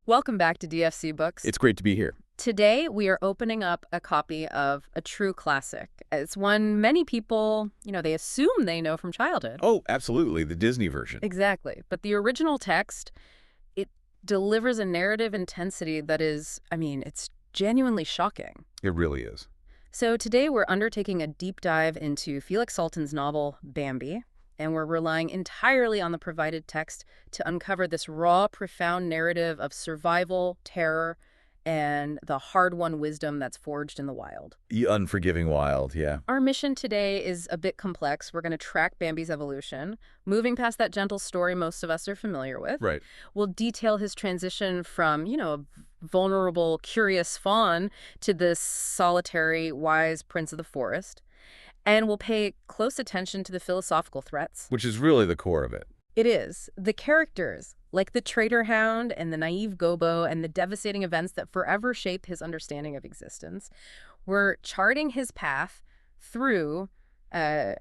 Welcome back to DFC Books. It's great to be here. Today, we are opening up a copy of a true classic. It's one many people, they assume they know from childhood. Oh, absolutely. The Disney version. Exactly. But the original text, it delivers a narrative intensity that is, it's genuinely shocking. It really is. So today, we're undertaking a deep dive into Felix Salten's novel, Bambi, and we're relying entirely on the provided text to uncover this raw, profound narrative of survival, terror, and the hard-won wisdom that's forged in the wild. The unforgiving wild, yeah. Our mission today is a bit complex. We're going to track Bambi's evolution, moving past that gentle story most of us are familiar with. Right. We'll detail his transition from, a vulnerable, curious fawn to this solitary, wise prince of the forest. And we'll pay close attention to the philosophical threats. Which is really the core of it. It is. The characters, like the traitor hound and the naive Gobo and the devastating events that forever shape his understanding of existence, we're charting his path through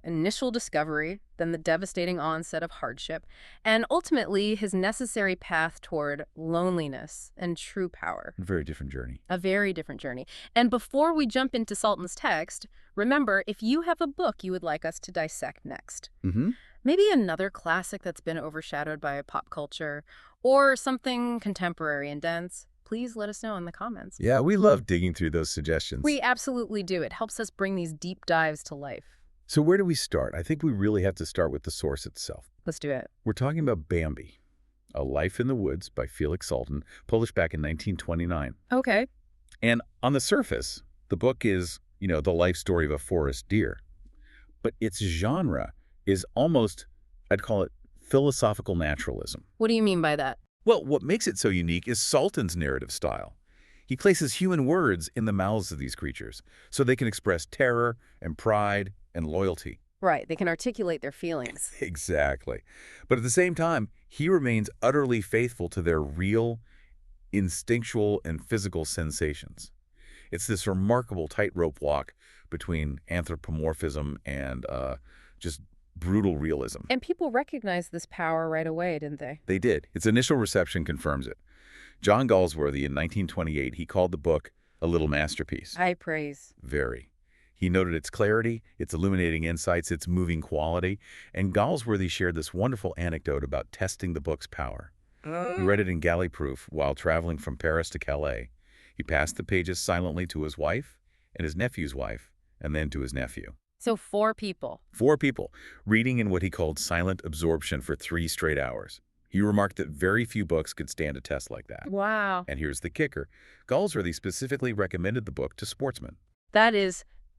initial discovery, then the devastating onset of hardship, and ultimately his necessary path toward loneliness and true power. A very different journey. A very different journey. And before we jump into Salten's text, remember, if you have a book you would like us to dissect next, maybe another classic that's been overshadowed by pop culture, or something contemporary and dense, please let us know in the comments. Yeah, we love digging through those suggestions. We absolutely do. It helps us bring these deep dives to life. So where do we start? I think we really have to start with the source itself. Let's do it. We're talking about Bambi, A Life in the Woods by Felix Salten, published back in 1929. Okay. And on the surface, the book is, the life story of a forest deer. But its genre is almost, I'd call it, philosophical naturalism. What do you mean by that? Well, what makes it so unique is Salten's narrative style. He places human words in the mouths of these creatures, so they can express terror and pride and loyalty. Right, they can articulate their feelings. Exactly. But at the same time, he remains utterly faithful to their real, instinctual, and physical sensations. It's this remarkable tightrope walk between anthropomorphism and just brutal realism. And people recognized this power right away, didn't they? They did. Its initial reception confirms it. John Galsworthy, in 1928, he called the book a little masterpiece. High praise. Very. He noted its clarity, its illuminating insights, its moving quality, and Galsworthy shared this wonderful anecdote about testing the book's power. He read it in galley proof while traveling from Paris to Calais. He passed the pages silently to his wife and his nephew's wife, and then to his nephew. So 4 people. 4 people, reading in what he called silent absorption for 3 straight hours. He remarked that very few books could stand a test like that. Wow. And here's the kicker. Galsworthy specifically recommended the book to sportsmen.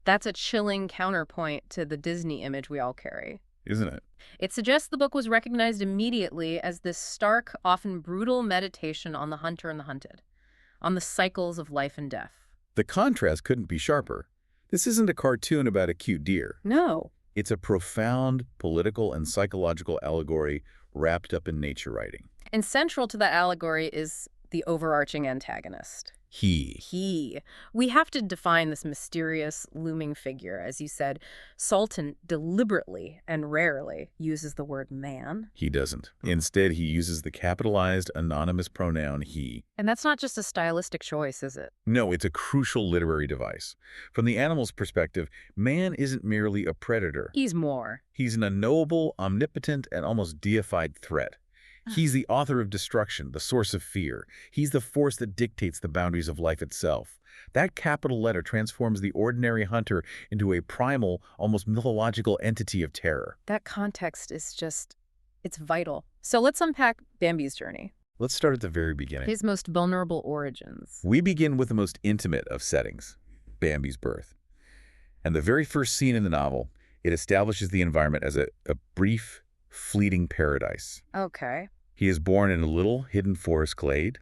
That's a chilling counterpoint to the Disney image we all carry. Isn't it? It suggests the book was recognized immediately as this stark, often brutal meditation on the hunter and the hunted, on the cycles of life and death. The contrast couldn't be sharper. This isn't a cartoon about a cute deer. No. It's a profound political and psychological allegory wrapped up in nature writing. And central to that allegory is the overarching antagonist. He. We have to define this mysterious, looming figure. As you said, Salten deliberately and rarely uses the word man. He doesn't. Instead, he uses the capitalized, anonymous pronoun he. And that's not just a stylistic choice, is it? No, it's a crucial literary device. From the animal's perspective, man isn't merely a predator. He's more. He's an unknowable, omnipotent, and almost deified threat. He's the author of destruction, the source of fear. He's the force that dictates the boundaries of life itself. That capital letter transforms the ordinary hunter into a primal, almost mythological entity of terror. That context is it's vital. So let's unpack Bambi's journey. Let's start at the very beginning. His most vulnerable origins. We begin with the most intimate of settings, Bambi's birth. And the very first scene in the novel, it establishes the environment as a brief, fleeting paradise. Okay. He is born in a little hidden forest glade.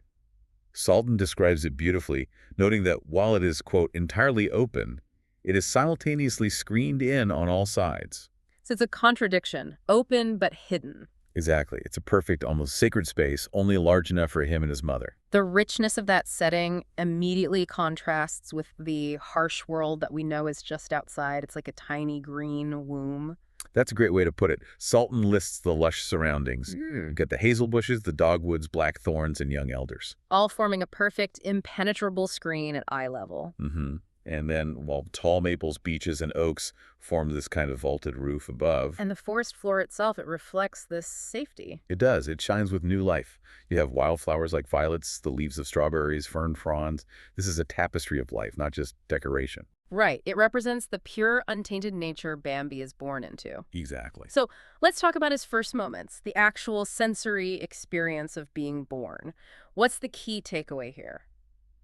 Salten describes it beautifully, noting that while it is, quote, entirely open, it is simultaneously screened in on all sides. So it's a contradiction, open but hidden. Exactly. It's a perfect, almost sacred space, only large enough for him and his mother. The richness of that setting immediately contrasts with the harsh world that we know is just outside. It's like a tiny green womb. That's a great way to put it. Salton lists the lush surroundings. Mm. You've got the hazel bushes, the dogwoods, black thorns, and young elders. All forming a perfect, impenetrable screen at eye level. Mm-hmm. And then, while tall maples, beeches, and oaks form this kind of vaulted roof above, And the forest floor itself, it reflects this safety. it does. It shines with new life. You have wildflowers like violets, the leaves of strawberries, fern fronds. This is a tapestry of life, not just decoration. Right. It represents the pure, untainted nature Bambi is born into. Exactly. So let's talk about his first moments, the actual sensory experience of being born. What's the key takeaway here?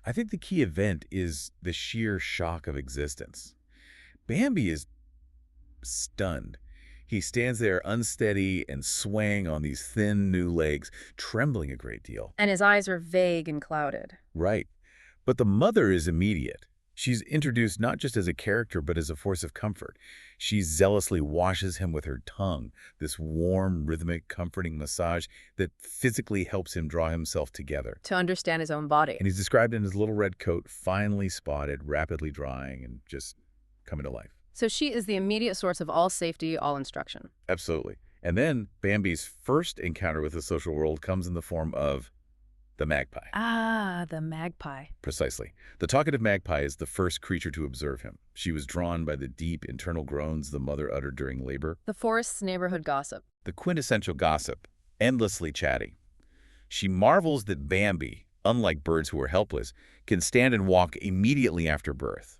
I think the key event is the sheer shock of existence. Bambi is stunned. He stands there unsteady and swaying on these thin new legs, trembling a great deal. And his eyes are vague and clouded. Right. But the mother is immediate. She's introduced not just as a character, but as a force of comfort. She zealously washes him with her tongue, this warm, rhythmic, comforting massage that physically helps him draw himself together. To understand his own body. And he's described in his little red coat, finely spotted, rapidly drying, and just coming to life. So she is the immediate source of all safety, all instruction. Absolutely. And then Bambi's first encounter with the social world comes in the form of the magpie. Ah, the magpie. Precisely. The talkative magpie is the first creature to observe him. She was drawn by the deep internal groans the mother uttered during labor. The forest's neighborhood gossip. The quintessential gossip, endlessly chatty. She marvels that Bambi, unlike birds who are helpless, can stand and walk immediately after birth.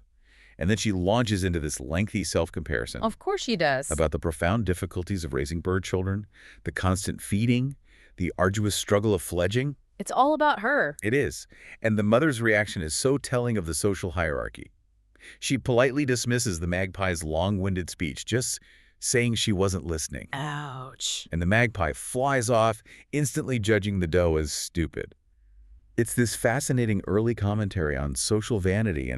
And then she launches into this lengthy self-comparison Of course she does. about the profound difficulties of raising bird children, the constant feeding, the arduous struggle of fledging. It's all about her. It is. And the mother's reaction is so telling of the social hierarchy. She politely dismisses the magpie's long-winded speech, just saying she wasn't listening. Ouch. And the magpie flies off, instantly judging the doe as stupid. It's this fascinating early commentary on social vanity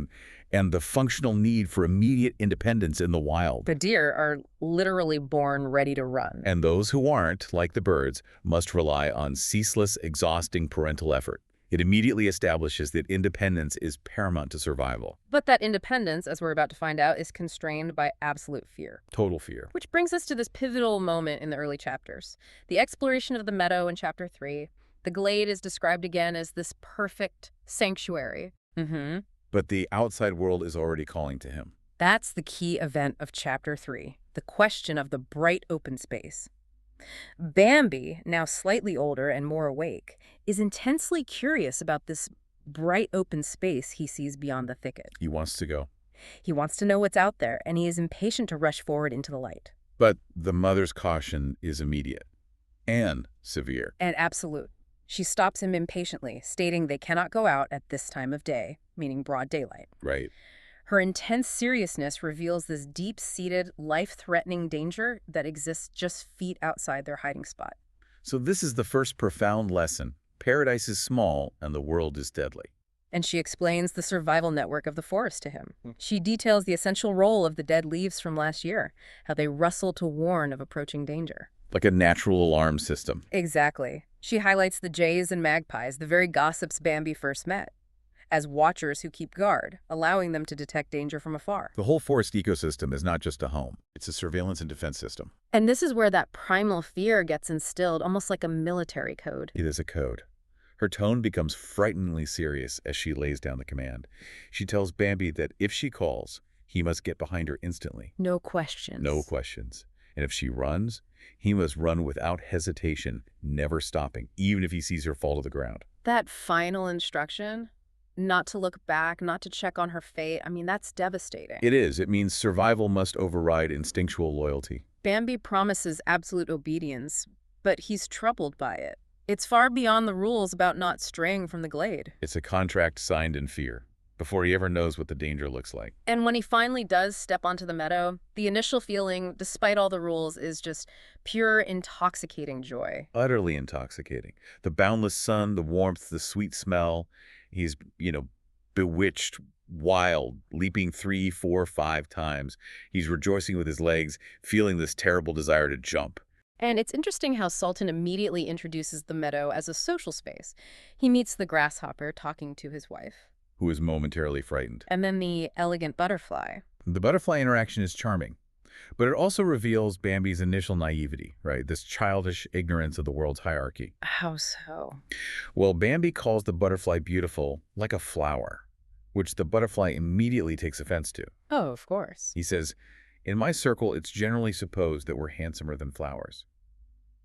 and the functional need for immediate independence in the wild. The deer are literally born ready to run. And those who aren't, like the birds, must rely on ceaseless, exhausting parental effort. It immediately establishes that independence is paramount to survival. But that independence, as we're about to find out, is constrained by absolute fear. Total fear. Which brings us to this pivotal moment in the early chapters. The exploration of the meadow in Chapter 3. The glade is described again as this perfect sanctuary. But the outside world is already calling to him. That's the key event of Chapter 3, the question of the bright open space. Bambi, now slightly older and more awake, is intensely curious about this bright open space he sees beyond the thicket. He wants to go. He wants to know what's out there, and he is impatient to rush forward into the light. But the mother's caution is immediate and severe. And absolute. She stops him impatiently, stating they cannot go out at this time of day, meaning broad daylight. Right. Her intense seriousness reveals this deep-seated, life-threatening danger that exists just feet outside their hiding spot. So this is the first profound lesson. Paradise is small and the world is deadly. And she explains the survival network of the forest to him. She details the essential role of the dead leaves from last year, how they rustle to warn of approaching danger. Like a natural alarm system. Exactly. She highlights the jays and magpies, the very gossips Bambi first met, as watchers who keep guard, allowing them to detect danger from afar. The whole forest ecosystem is not just a home. It's a surveillance and defense system. And this is where that primal fear gets instilled, almost like a military code. It is a code. Her tone becomes frighteningly serious as she lays down the command. She tells Bambi that if she calls, he must get behind her instantly. No questions. No questions. And if she runs, he must run without hesitation, never stopping, even if he sees her fall to the ground. That final instruction, not to look back, not to check on her fate, I mean, that's devastating. It is. It means survival must override instinctual loyalty. Bambi promises absolute obedience, but he's troubled by it. It's far beyond the rules about not straying from the glade. It's a contract signed in fear, before he ever knows what the danger looks like. And when he finally does step onto the meadow, the initial feeling, despite all the rules, is just pure, intoxicating joy. Utterly intoxicating. The boundless sun, the warmth, the sweet smell. He's, bewitched, wild, leaping 3, 4, 5 times. He's rejoicing with his legs, feeling this terrible desire to jump. And it's interesting how Salten immediately introduces the meadow as a social space. He meets the grasshopper talking to his wife. Who is momentarily frightened. And then the elegant butterfly. The butterfly interaction is charming. But it also reveals Bambi's initial naivety, right? This childish ignorance of the world's hierarchy. How so? Well, Bambi calls the butterfly beautiful like a flower, which the butterfly immediately takes offense to. Oh, of course. He says, "In my circle, it's generally supposed that we're handsomer than flowers."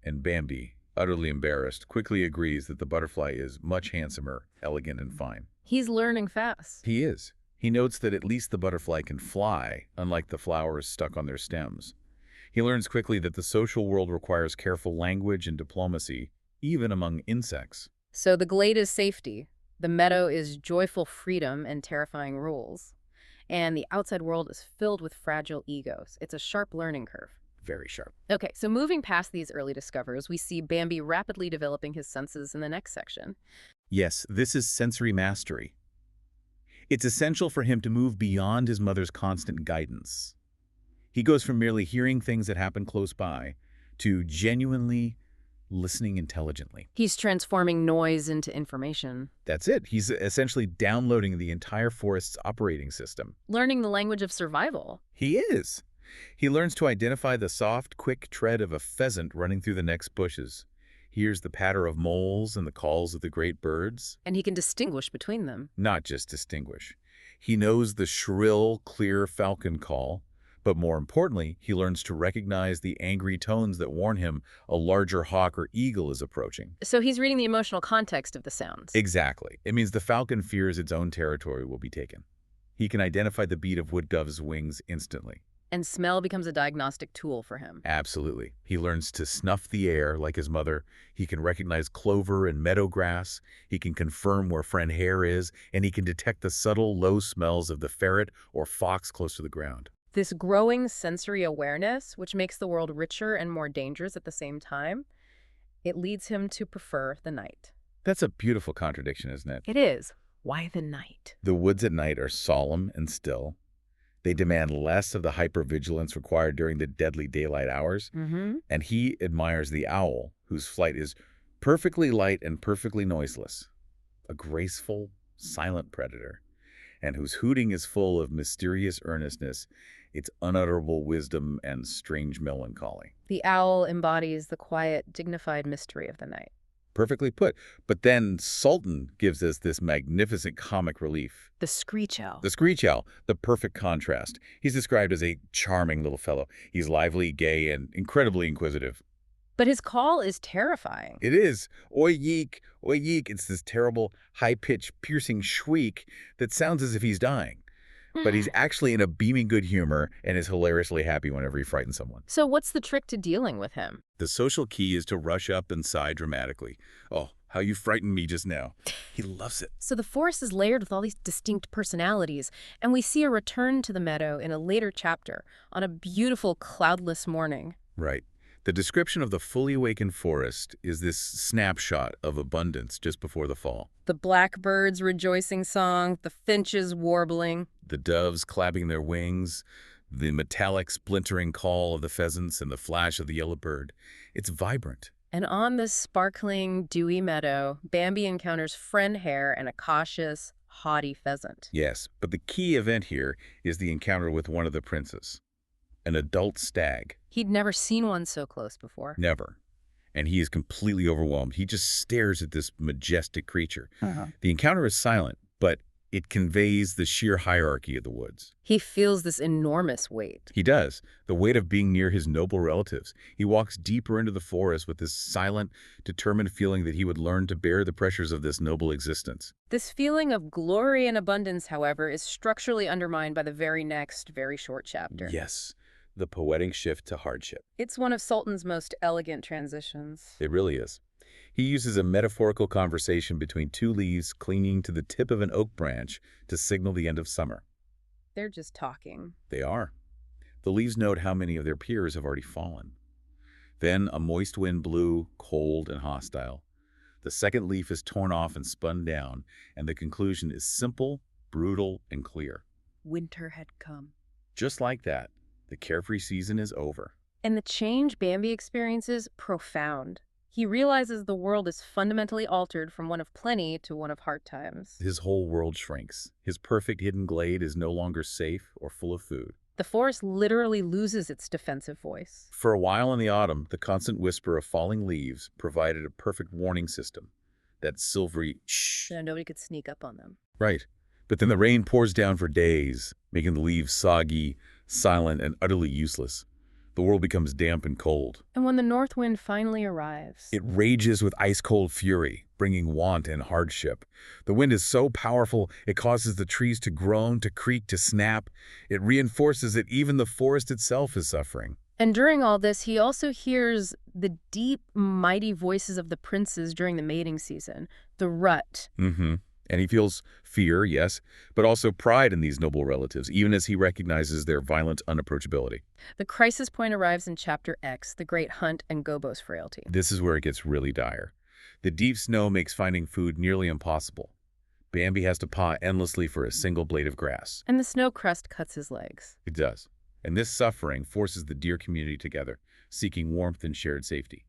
And Bambi, utterly embarrassed, quickly agrees that the butterfly is much handsomer, elegant, and fine. He's learning fast. He is. He notes that at least the butterfly can fly, unlike the flowers stuck on their stems. He learns quickly that the social world requires careful language and diplomacy, even among insects. So the glade is safety. The meadow is joyful freedom and terrifying rules. And the outside world is filled with fragile egos. It's a sharp learning curve. Very sharp. Okay, so moving past these early discoveries, we see Bambi rapidly developing his senses in the next section. Yes, this is sensory mastery. It's essential for him to move beyond his mother's constant guidance. He goes from merely hearing things that happen close by to genuinely listening intelligently. He's transforming noise into information, That's it. He's essentially downloading the entire forest's operating system. learning the language of survival. He is. He learns to identify the soft, quick tread of a pheasant running through the next bushes. He hears the patter of moles and the calls of the great birds. And he can distinguish between them. Not just distinguish. He knows the shrill, clear falcon call, but more importantly, he learns to recognize the angry tones that warn him a larger hawk or eagle is approaching. So he's reading the emotional context of the sounds. Exactly. It means the falcon fears its own territory will be taken. He can identify the beat of wood dove's wings instantly. And smell becomes a diagnostic tool for him. Absolutely. He learns to snuff the air like his mother. He can recognize clover and meadow grass. He can confirm where friend hare is, and he can detect the subtle, low smells of the ferret or fox close to the ground. This growing sensory awareness, which makes the world richer and more dangerous at the same time, it leads him to prefer the night. That's a beautiful contradiction, isn't it? It is. Why the night? The woods at night are solemn and still. They demand less of the hypervigilance required during the deadly daylight hours. And he admires the owl, whose flight is perfectly light and perfectly noiseless. A graceful, silent predator, and whose hooting is full of mysterious earnestness, its unutterable wisdom and strange melancholy. The owl embodies the quiet, dignified mystery of the night. Perfectly put. But then Salten gives us this magnificent comic relief. The screech owl. The screech owl, the perfect contrast. He's described as a charming little fellow. He's lively, gay, and incredibly inquisitive. But his call is terrifying. It is. Oi yeek, oi yeek. It's this terrible, high-pitched, piercing shriek that sounds as if he's dying. But he's actually in a beaming good humor and is hilariously happy whenever he frightens someone. So what's the trick to dealing with him? The social key is to rush up and sigh dramatically. "Oh, how you frightened me just now." He loves it. So the forest is layered with all these distinct personalities, and we see a return to the meadow in a later chapter on a beautiful cloudless morning. Right. The description of the fully awakened forest is this snapshot of abundance just before the fall. The blackbird's rejoicing song, the finches warbling. The doves clapping their wings, the metallic splintering call of the pheasants, and the flash of the yellow bird. It's vibrant. And on this sparkling, dewy meadow, Bambi encounters friend hare and a cautious, haughty pheasant. Yes, but the key event here is the encounter with one of the princes, an adult stag. He'd never seen one so close before. Never. And he is completely overwhelmed. He just stares at this majestic creature. The encounter is silent, but it conveys the sheer hierarchy of the woods. He feels this enormous weight. He does. The weight of being near his noble relatives. He walks deeper into the forest with this silent, determined feeling that he would learn to bear the pressures of this noble existence. This feeling of glory and abundance, however, is structurally undermined by the very next, very short chapter. Yes, the poetic shift to hardship. It's one of Salten's most elegant transitions. It really is. He uses a metaphorical conversation between two leaves clinging to the tip of an oak branch to signal the end of summer. They're just talking. They are. The leaves note how many of their peers have already fallen. Then a moist wind blew, cold and hostile. The second leaf is torn off and spun down, and the conclusion is simple, brutal, and clear. Winter had come. Just like that, the carefree season is over. And the change Bambi experiences, profound. He realizes the world is fundamentally altered from one of plenty to one of hard times. His whole world shrinks. His perfect hidden glade is no longer safe or full of food. The forest literally loses its defensive voice. For a while in the autumn, the constant whisper of falling leaves provided a perfect warning system. That silvery shh. So nobody could sneak up on them. Right. But then the rain pours down for days, making the leaves soggy, silent, and utterly useless. The world becomes damp and cold. And when the north wind finally arrives, It rages with ice-cold fury, bringing want and hardship. The wind is so powerful, it causes the trees to groan, to creak, to snap. It reinforces that even the forest itself is suffering. and during all this, he also hears the deep, mighty voices of the princes during the mating season, the rut. And he feels fear, yes, but also pride in these noble relatives, even as he recognizes their violent unapproachability. The crisis point arrives in Chapter X, the great hunt and Gobo's frailty. This is where it gets really dire. The deep snow makes finding food nearly impossible. Bambi has to paw endlessly for a single blade of grass. And the snow crust cuts his legs. It does. And this suffering forces the deer community together, seeking warmth and shared safety.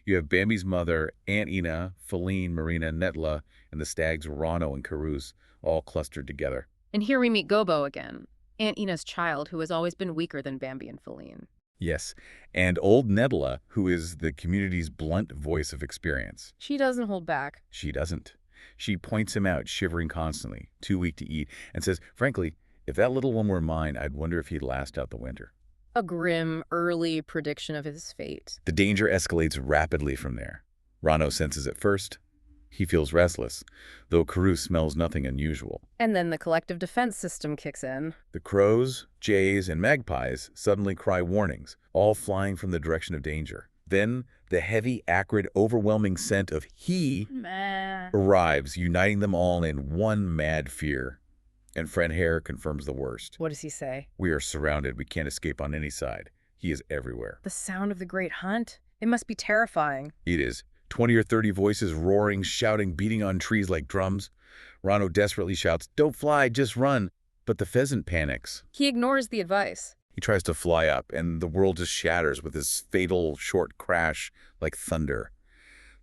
You have Bambi's mother, Aunt Ina, Feline, Marina, Netla, and the stags Rano and Carus, all clustered together. And here we meet Gobo again, Aunt Ina's child, who has always been weaker than Bambi and Feline. Yes, and old Netla, who is the community's blunt voice of experience. She doesn't hold back. She doesn't. She points him out, shivering constantly, too weak to eat, and says, frankly, if that little one were mine, I'd wonder if he'd last out the winter. A grim, early prediction of his fate. The danger escalates rapidly from there. Rano senses it first. He feels restless, though Carew smells nothing unusual. And then the collective defense system kicks in. The crows, jays, and magpies suddenly cry warnings, all flying from the direction of danger. Then the heavy, acrid, overwhelming scent of he arrives, uniting them all in one mad fear. And friend Hare confirms the worst. What does he say? We are surrounded. We can't escape on any side. He is everywhere. The sound of the great hunt? It must be terrifying. It is. 20 or 30 voices roaring, shouting, beating on trees like drums. Rano desperately shouts, "Don't fly, just run." But the pheasant panics. He ignores the advice. He tries to fly up, and the world just shatters with this fatal short crash like thunder.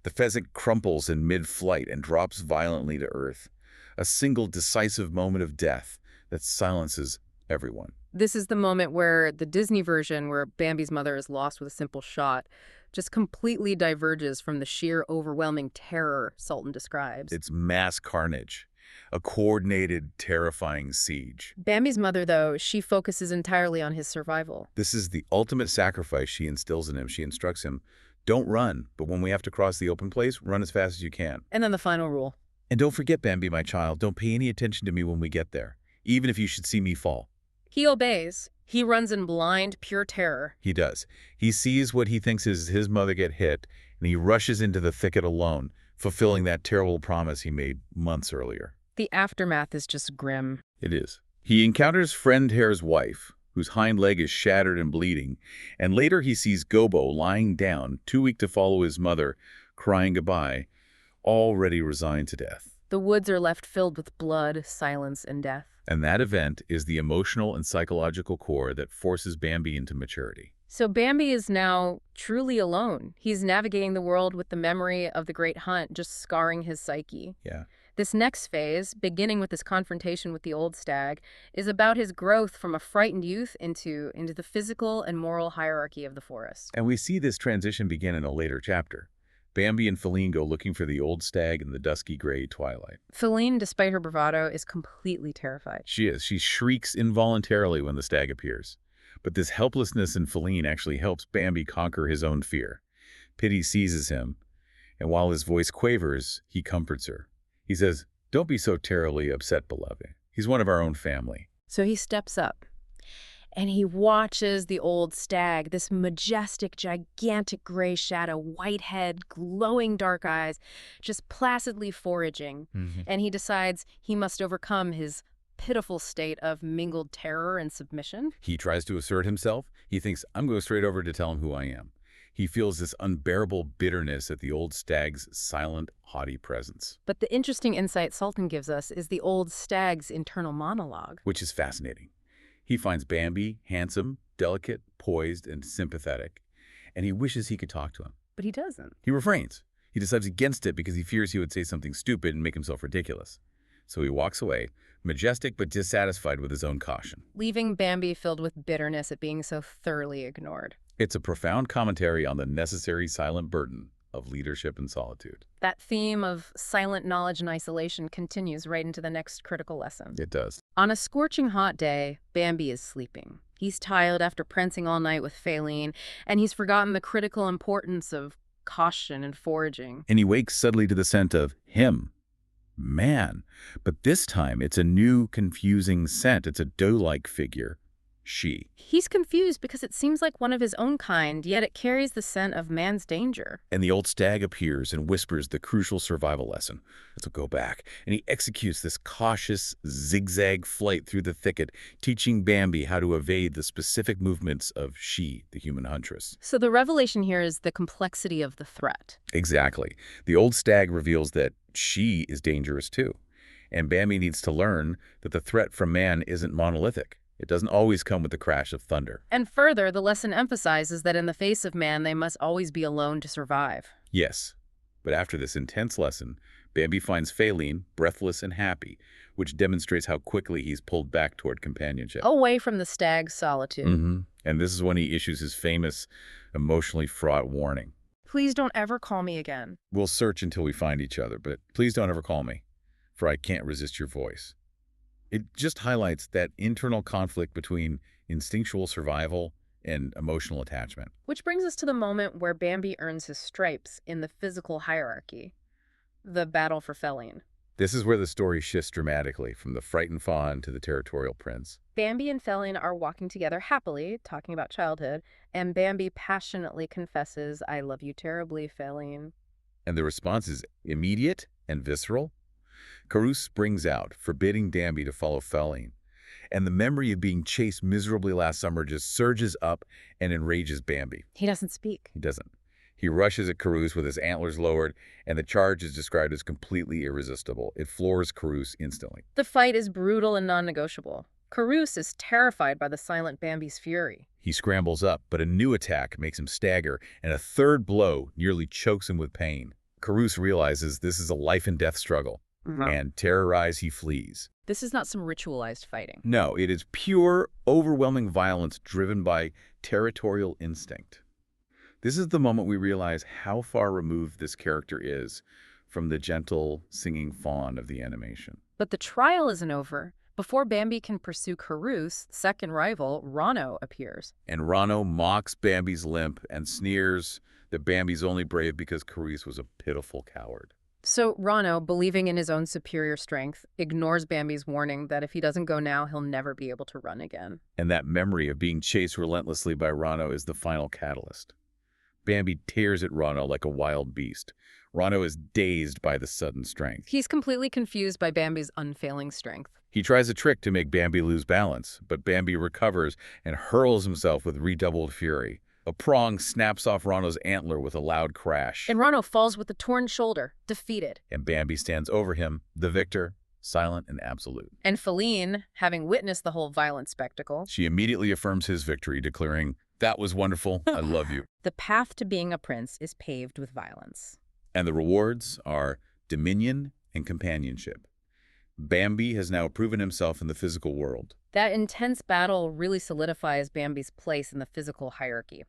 The pheasant crumples in mid-flight and drops violently to earth. A single decisive moment of death that silences everyone. This is the moment where the Disney version, where Bambi's mother is lost with a simple shot, just completely diverges from the sheer overwhelming terror Salten describes. It's mass carnage, a coordinated, terrifying siege. Bambi's mother, though, she focuses entirely on his survival. This is the ultimate sacrifice she instills in him. She instructs him, don't run, but when we have to cross the open place, run as fast as you can. And then the final rule. And don't forget, Bambi, my child, don't pay any attention to me when we get there, even if you should see me fall. He obeys. He runs in blind, pure terror. He does. He sees what he thinks is his mother get hit, and he rushes into the thicket alone, fulfilling that terrible promise he made months earlier. The aftermath is just grim. It is. He encounters friend Hare's wife, whose hind leg is shattered and bleeding, and later he sees Gobo lying down, too weak to follow his mother, crying goodbye, already resigned to death. The woods are left filled with blood, silence, and death. And that event is the emotional and psychological core that forces Bambi into maturity. So Bambi is now truly alone. He's navigating the world with the memory of the great hunt just scarring his psyche. Yeah. This next phase, beginning with his confrontation with the old stag, is about his growth from a frightened youth into the physical and moral hierarchy of the forest. And we see this transition begin in a later chapter. Bambi and Feline go looking for the old stag in the dusky gray twilight. Feline, despite her bravado, is completely terrified. She is. She shrieks involuntarily when the stag appears. But this helplessness in Feline actually helps Bambi conquer his own fear. Pity seizes him, and while his voice quavers, he comforts her. He says, "Don't be so terribly upset, beloved. He's one of our own family." So he steps up, and he watches the old stag, this majestic, gigantic gray shadow, white head, glowing dark eyes, just placidly foraging. And he decides he must overcome his pitiful state of mingled terror and submission. He tries to assert himself. He thinks, I'm going straight over to tell him who I am. He feels this unbearable bitterness at the old stag's silent, haughty presence. But the interesting insight Salten gives us is the old stag's internal monologue. Which is fascinating. He finds Bambi handsome, delicate, poised, and sympathetic, and he wishes he could talk to him. But he doesn't. He refrains. He decides against it because he fears he would say something stupid and make himself ridiculous. So he walks away, majestic but dissatisfied with his own caution. leaving Bambi filled with bitterness at being so thoroughly ignored. It's a profound commentary on the necessary silent burden of leadership and solitude. That theme of silent knowledge and isolation continues right into the next critical lesson. It does. On a scorching hot day, Bambi is sleeping. He's tired after prancing all night with Feline, and he's forgotten the critical importance of caution and foraging. And he wakes suddenly to the scent of him. Man. But this time, it's a new, confusing scent. It's a doe-like figure. She. He's confused because it seems like one of his own kind, yet it carries the scent of man's danger. And the old stag appears and whispers the crucial survival lesson. So go back. And he executes this cautious, zigzag flight through the thicket, teaching Bambi how to evade the specific movements of she, the human huntress. So the revelation here is the complexity of the threat. Exactly. The old stag reveals that she is dangerous too. And Bambi needs to learn that the threat from man isn't monolithic. It doesn't always come with the crash of thunder. And further, the lesson emphasizes that in the face of man, they must always be alone to survive. Yes, but after this intense lesson, Bambi finds Feline breathless and happy, which demonstrates how quickly he's pulled back toward companionship. Away from the stag's solitude. And this is when he issues his famous, emotionally fraught warning. Please don't ever call me again. We'll search until we find each other, but please don't ever call me, for I can't resist your voice. It just highlights that internal conflict between instinctual survival and emotional attachment. Which brings us to the moment where Bambi earns his stripes in the physical hierarchy, the battle for Feline. This is where the story shifts dramatically from the frightened fawn to the territorial prince. Bambi and Feline are walking together happily, talking about childhood, and Bambi passionately confesses, "I love you terribly, Feline." And the response is immediate and visceral. Carus springs out, forbidding Bambi to follow Feline. And the memory of being chased miserably last summer just surges up and enrages Bambi. He doesn't speak. He doesn't. He rushes at Carus with his antlers lowered, and the charge is described as completely irresistible. It floors Carus instantly. The fight is brutal and non-negotiable. Carus is terrified by the silent Bambi's fury. He scrambles up, but a new attack makes him stagger, and a third blow nearly chokes him with pain. Carus realizes this is a life-and-death struggle. And terrorized, he flees. This is not some ritualized fighting. No, it is pure, overwhelming violence driven by territorial instinct. This is the moment we realize how far removed this character is from the gentle, singing fawn of the animation. But the trial isn't over. Before Bambi can pursue Carus, second rival, Rano, appears. And Rano mocks Bambi's limp and sneers that Bambi's only brave because Carus was a pitiful coward. So Rano, believing in his own superior strength, ignores Bambi's warning that if he doesn't go now, he'll never be able to run again. And that memory of being chased relentlessly by Rano is the final catalyst. Bambi tears at Rano like a wild beast. Rano is dazed by the sudden strength. He's completely confused by Bambi's unfailing strength. He tries a trick to make Bambi lose balance, but Bambi recovers and hurls himself with redoubled fury. A prong snaps off Rano's antler with a loud crash. And Rano falls with a torn shoulder, defeated. And Bambi stands over him, the victor, silent and absolute. And Feline, having witnessed the whole violent spectacle, She immediately affirms his victory, declaring, "That was wonderful. I love you." the path to being a prince is paved with violence. And the rewards are dominion and companionship. Bambi has now proven himself in the physical world. That intense battle really solidifies Bambi's place in the physical hierarchy.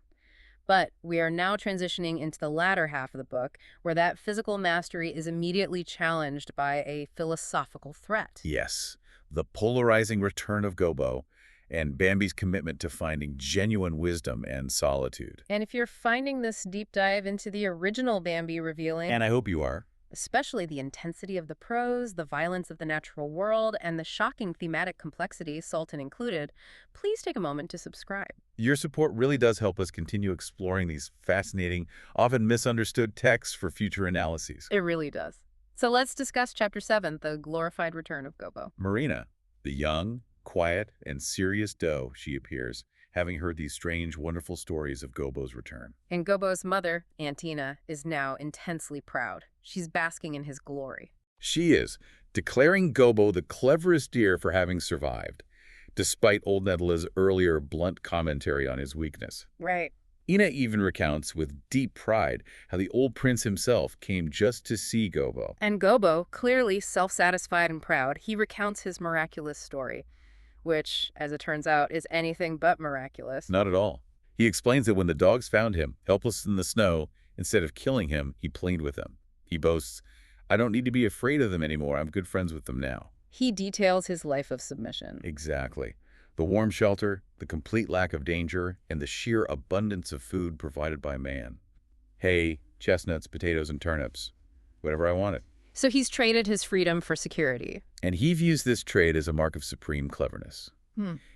But we are now transitioning into the latter half of the book, where that physical mastery is immediately challenged by a philosophical threat. Yes, the polarizing return of Gobo and Bambi's commitment to finding genuine wisdom and solitude. And if you're finding this deep dive into the original Bambi revealing, And I hope you are. especially the intensity of the prose, the violence of the natural world, and the shocking thematic complexity, Salten included, please take a moment to subscribe. Your support really does help us continue exploring these fascinating, often misunderstood texts for future analyses. It really does. So let's discuss Chapter 7, The Glorified Return of Gobo. Marina, the young, quiet, and serious doe, she appears, having heard these strange, wonderful stories of Gobo's return. And Gobo's mother, Antina, is now intensely proud. She's basking in his glory. She is, declaring Gobo the cleverest deer for having survived, despite old Nedla's earlier blunt commentary on his weakness. Right. Ina even recounts with deep pride how the old prince himself came just to see Gobo. And Gobo, clearly self-satisfied and proud, he recounts his miraculous story, which, as it turns out, is anything but miraculous. Not at all. He explains that when the dogs found him, helpless in the snow, instead of killing him, he played with them. He boasts, "I don't need to be afraid of them anymore. I'm good friends with them now." He details his life of submission. Exactly. The warm shelter, the complete lack of danger, and the sheer abundance of food provided by man. Hay, chestnuts, potatoes, and turnips. Whatever I wanted. So he's traded his freedom for security. And he views this trade as a mark of supreme cleverness.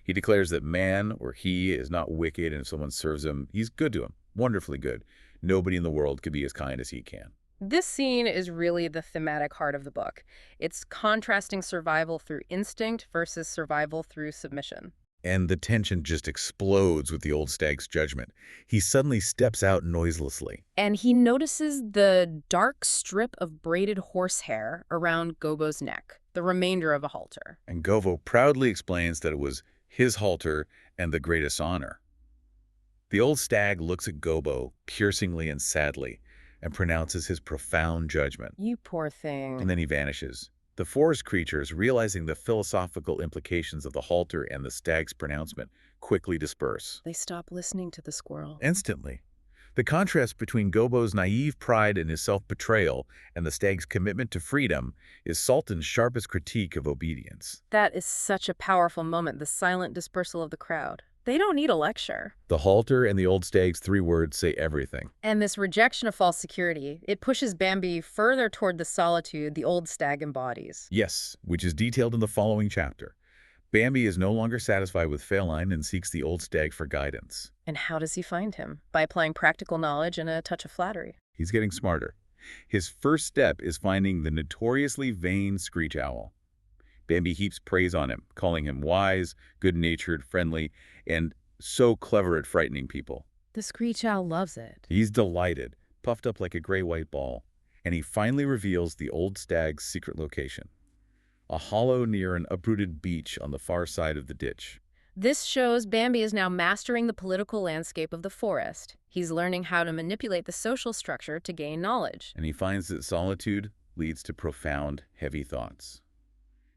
He declares that man, or he, is not wicked, and if someone serves him, he's good to him. Wonderfully good. Nobody in the world could be as kind as he can. This scene is really the thematic heart of the book. It's contrasting survival through instinct versus survival through submission. And the tension just explodes with the old stag's judgment. He suddenly steps out noiselessly. And he notices the dark strip of braided horsehair around Gobo's neck, the remainder of a halter. And Gobo proudly explains that it was his halter and the greatest honor. The old stag looks at Gobo piercingly and sadly and pronounces his profound judgment. You poor thing. And then he vanishes. The forest creatures, realizing the philosophical implications of the halter and the stag's pronouncement, quickly disperse. They stop listening to the squirrel. Instantly. The contrast between Gobo's naive pride and his self-betrayal and the stag's commitment to freedom is Salten's sharpest critique of obedience. That is such a powerful moment, the silent dispersal of the crowd. They don't need a lecture. The halter and the old stag's 3 words say everything. And this rejection of false security, it pushes Bambi further toward the solitude the old stag embodies. Yes, which is detailed in the following chapter. Bambi is no longer satisfied with feline and seeks the old stag for guidance. And how does he find him? By applying practical knowledge and a touch of flattery. He's getting smarter. His first step is finding the notoriously vain screech owl. Bambi heaps praise on him, calling him wise, good-natured, friendly, and so clever at frightening people. The screech owl loves it. He's delighted, puffed up like a gray-white ball, and he finally reveals the old stag's secret location. A hollow near an uprooted beech on the far side of the ditch. This shows Bambi is now mastering the political landscape of the forest. He's learning how to manipulate the social structure to gain knowledge. And he finds that solitude leads to profound, heavy thoughts.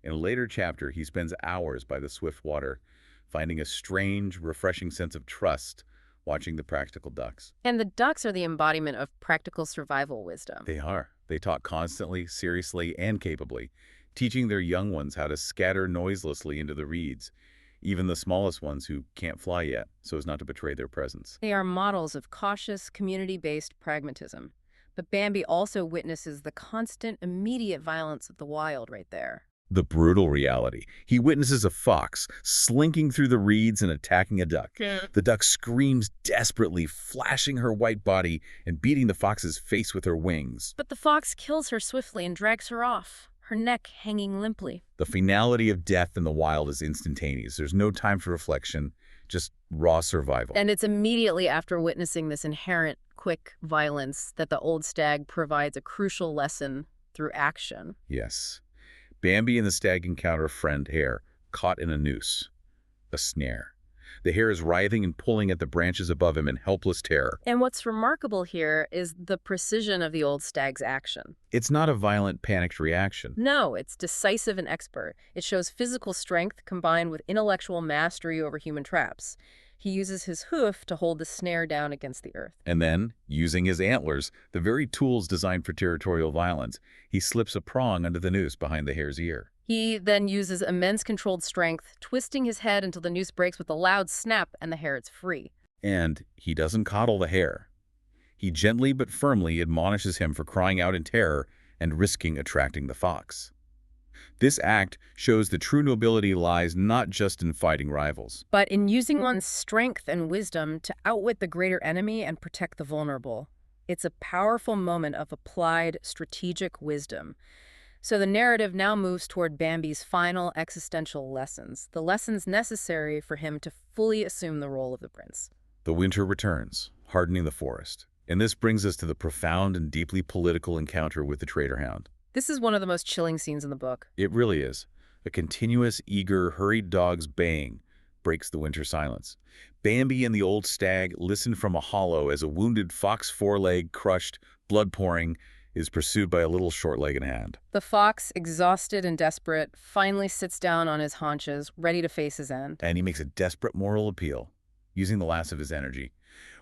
In a later chapter, he spends hours by the swift water, finding a strange, refreshing sense of trust watching the practical ducks. And the ducks are the embodiment of practical survival wisdom. They are. They talk constantly, seriously, and capably, teaching their young ones how to scatter noiselessly into the reeds, even the smallest ones who can't fly yet, so as not to betray their presence. They are models of cautious, community-based pragmatism. But Bambi also witnesses the constant, immediate violence of the wild right there. The brutal reality. He witnesses a fox slinking through the reeds and attacking a duck. The duck screams desperately, flashing her white body and beating the fox's face with her wings. But the fox kills her swiftly and drags her off, her neck hanging limply. The finality of death in the wild is instantaneous. There's no time for reflection, just raw survival. And it's immediately after witnessing this inherent, quick violence that the old stag provides a crucial lesson through action. Yes. Bambi and the stag encounter a friend hare, caught in a noose, a snare. The hare is writhing and pulling at the branches above him in helpless terror. And what's remarkable here is the precision of the old stag's action. It's not a violent, panicked reaction. No, it's decisive and expert. It shows physical strength combined with intellectual mastery over human traps. He uses his hoof to hold the snare down against the earth. And then, using his antlers, the very tools designed for territorial violence, he slips a prong under the noose behind the hare's ear. He then uses immense controlled strength, twisting his head until the noose breaks with a loud snap and the hare is free. And he doesn't coddle the hare. He gently but firmly admonishes him for crying out in terror and risking attracting the fox. This act shows the true nobility lies not just in fighting rivals, but in using one's strength and wisdom to outwit the greater enemy and protect the vulnerable. It's a powerful moment of applied strategic wisdom. So the narrative now moves toward Bambi's final existential lessons, the lessons necessary for him to fully assume the role of the prince. The winter returns, hardening the forest. And this brings us to the profound and deeply political encounter with the trader hound. This is one of the most chilling scenes in the book. It really is. A continuous, eager, hurried dog's baying, breaks the winter silence. Bambi and the old stag listen from a hollow as a wounded fox foreleg, crushed, blood pouring, is pursued by a little short-legged hand. The fox, exhausted and desperate, finally sits down on his haunches, ready to face his end. And he makes a desperate moral appeal, using the last of his energy.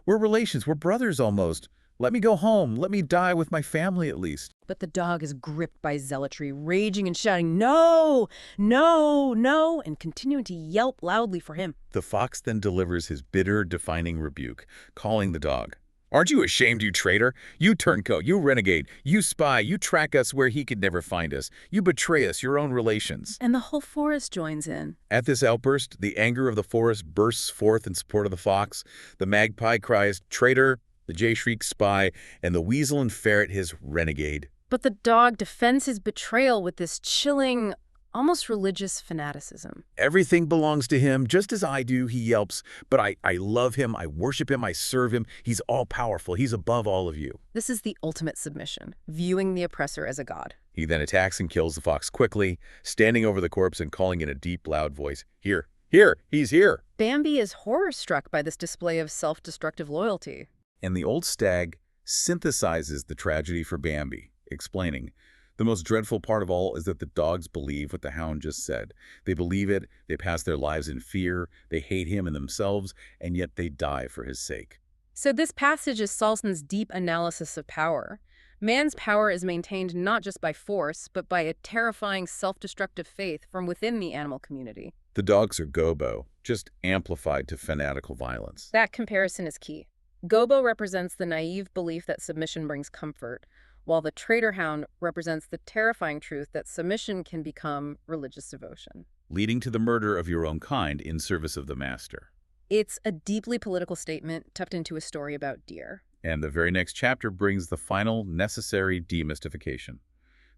We're relations, we're brothers almost. Let me go home. Let me die with my family at least. But the dog is gripped by zealotry, raging and shouting, "No! No! No!" and continuing to yelp loudly for him. The fox then delivers his bitter, defining rebuke, calling the dog. Aren't you ashamed, you traitor? You turncoat, you renegade, you spy, you track us where he could never find us. You betray us, your own relations. And the whole forest joins in. At this outburst, the anger of the forest bursts forth in support of the fox. The magpie cries, traitor, the jay shrieks, spy, and the weasel and ferret his renegade. But the dog defends his betrayal with this chilling, almost religious fanaticism. Everything belongs to him, just as I do, he yelps. But I love him, I worship him, I serve him. He's all-powerful, he's above all of you. This is the ultimate submission, viewing the oppressor as a god. He then attacks and kills the fox quickly, standing over the corpse and calling in a deep, loud voice, "Here, here, he's here!" Bambi is horror-struck by this display of self-destructive loyalty. And the old stag synthesizes the tragedy for Bambi, explaining, the most dreadful part of all is that the dogs believe what the hound just said. They believe it, they pass their lives in fear, they hate him and themselves, and yet they die for his sake. So this passage is Salten's deep analysis of power. Man's power is maintained not just by force, but by a terrifying self-destructive faith from within the animal community. The dogs are gobo, just amplified to fanatical violence. That comparison is key. Gobo represents the naive belief that submission brings comfort, while the traitor hound represents the terrifying truth that submission can become religious devotion, leading to the murder of your own kind in service of the master. It's a deeply political statement tucked into a story about deer. And the very next chapter brings the final, necessary demystification.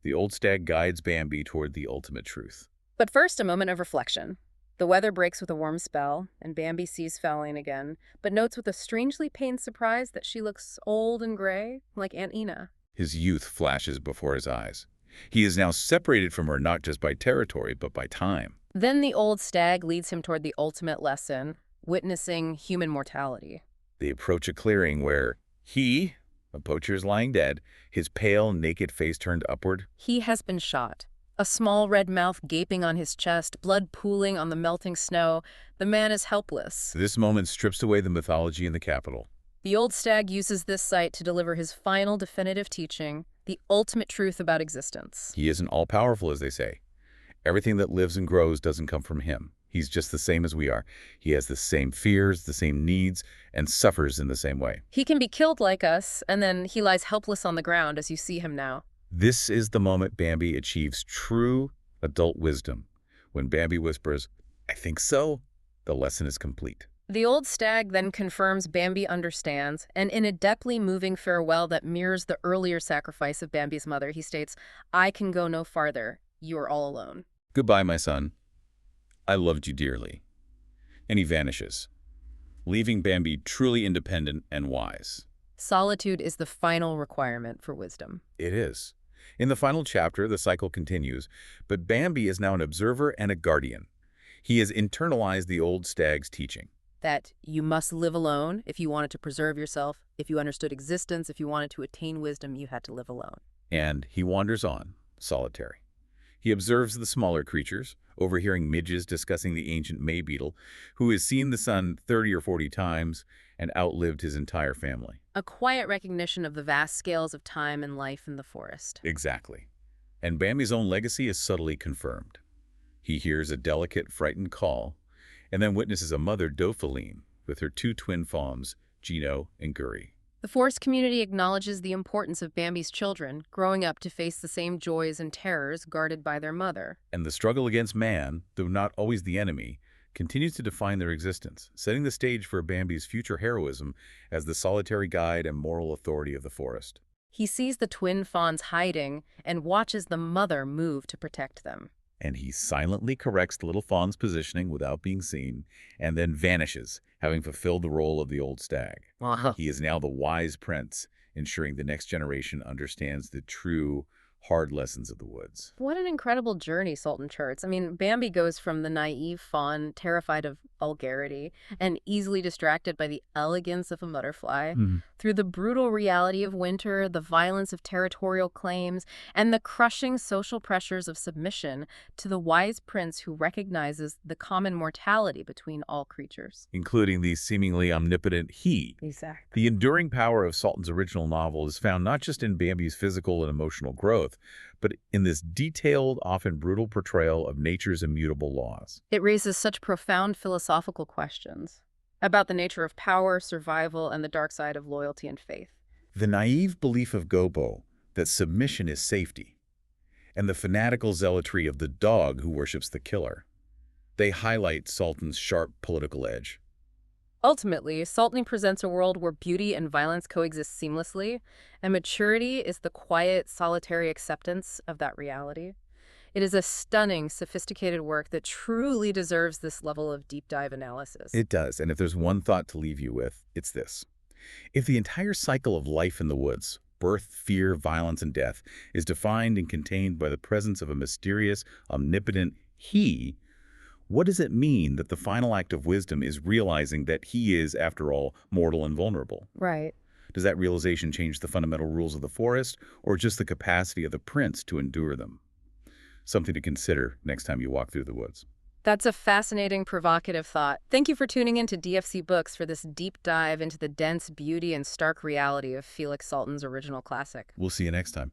The old stag guides Bambi toward the ultimate truth. But first, a moment of reflection. The weather breaks with a warm spell, and Bambi sees Felling again, but notes with a strangely pained surprise that she looks old and gray, like Aunt Ina. His youth flashes before his eyes. He is now separated from her not just by territory, but by time. Then the old stag leads him toward the ultimate lesson, witnessing human mortality. They approach a clearing where he, a poacher, is lying dead, his pale, naked face turned upward. He has been shot. A small red mouth gaping on his chest, blood pooling on the melting snow. The man is helpless. This moment strips away the mythology in the capital. The old stag uses this site to deliver his final definitive teaching, the ultimate truth about existence. He isn't all-powerful, as they say. Everything that lives and grows doesn't come from him. He's just the same as we are. He has the same fears, the same needs, and suffers in the same way. He can be killed like us, and then he lies helpless on the ground as you see him now. This is the moment Bambi achieves true adult wisdom. When Bambi whispers, "I think so," the lesson is complete. The old stag then confirms Bambi understands, and in a deeply moving farewell that mirrors the earlier sacrifice of Bambi's mother, he states, "I can go no farther. You are all alone." Goodbye, my son. I loved you dearly. And he vanishes, leaving Bambi truly independent and wise. Solitude is the final requirement for wisdom. It is. In the final chapter, the cycle continues, but Bambi is now an observer and a guardian. He has internalized the old stag's teaching. That you must live alone if you wanted to preserve yourself. If you understood existence, if you wanted to attain wisdom, you had to live alone. And he wanders on, solitary. He observes the smaller creatures, overhearing midges discussing the ancient May beetle, who has seen the sun 30 or 40 times and outlived his entire family. A quiet recognition of the vast scales of time and life in the forest. Exactly. And Bambi's own legacy is subtly confirmed. He hears a delicate, frightened call, and then witnesses a mother Dauphiline with her two twin fawns, Gino and Guri. The forest community acknowledges the importance of Bambi's children, growing up to face the same joys and terrors guarded by their mother. And the struggle against man, though not always the enemy, continues to define their existence, setting the stage for Bambi's future heroism as the solitary guide and moral authority of the forest. He sees the twin fawns hiding and watches the mother move to protect them. And he silently corrects the little fawn's positioning without being seen, and then vanishes, having fulfilled the role of the old stag. He is now the wise prince, ensuring the next generation understands the true, hard lessons of the woods. What an incredible journey Salten charts. I mean, Bambi goes from the naive fawn, terrified of vulgarity and easily distracted by the elegance of a butterfly. Mhm. Through the brutal reality of winter, the violence of territorial claims, and the crushing social pressures of submission, to the wise prince who recognizes the common mortality between all creatures. Including the seemingly omnipotent he. Exactly. The enduring power of Salten's original novel is found not just in Bambi's physical and emotional growth, but in this detailed, often brutal portrayal of nature's immutable laws. It raises such profound philosophical questions about the nature of power, survival, and the dark side of loyalty and faith. The naive belief of Gobo that submission is safety, and the fanatical zealotry of the dog who worships the killer. They highlight Salten's sharp political edge. Ultimately, Saltney presents a world where beauty and violence coexist seamlessly, and maturity is the quiet, solitary acceptance of that reality. It is a stunning, sophisticated work that truly deserves this level of deep dive analysis. It does, and if there's one thought to leave you with, it's this. If the entire cycle of life in the woods, birth, fear, violence, and death, is defined and contained by the presence of a mysterious, omnipotent he, what does it mean that the final act of wisdom is realizing that he is, after all, mortal and vulnerable? Right. Does that realization change the fundamental rules of the forest, or just the capacity of the prince to endure them? Something to consider next time you walk through the woods. That's a fascinating, provocative thought. Thank you for tuning in to DFC Books for this deep dive into the dense beauty and stark reality of Felix Salten's original classic. We'll see you next time.